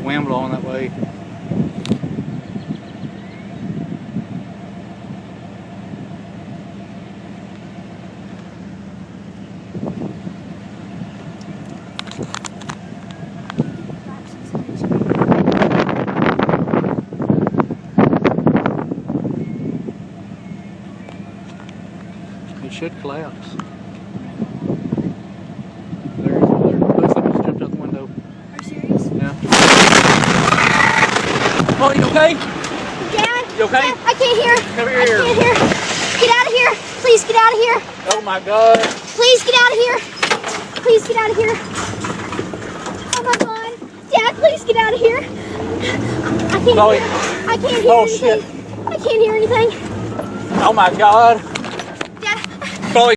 wind blowing that way. It should collapse. There, looks like it's jumped out the window. Are you serious? Yeah. Oh, you okay? Dad? You okay? Dad, I can't hear. Come here. I can't hear. Get out of here. Please get out of here. Oh my God. Please get out of here. Please get out of here. Oh my God. Dad, please get out of here. I can't Chloe. hear. I can't hear anything. Shit. I can't hear anything. Oh my God.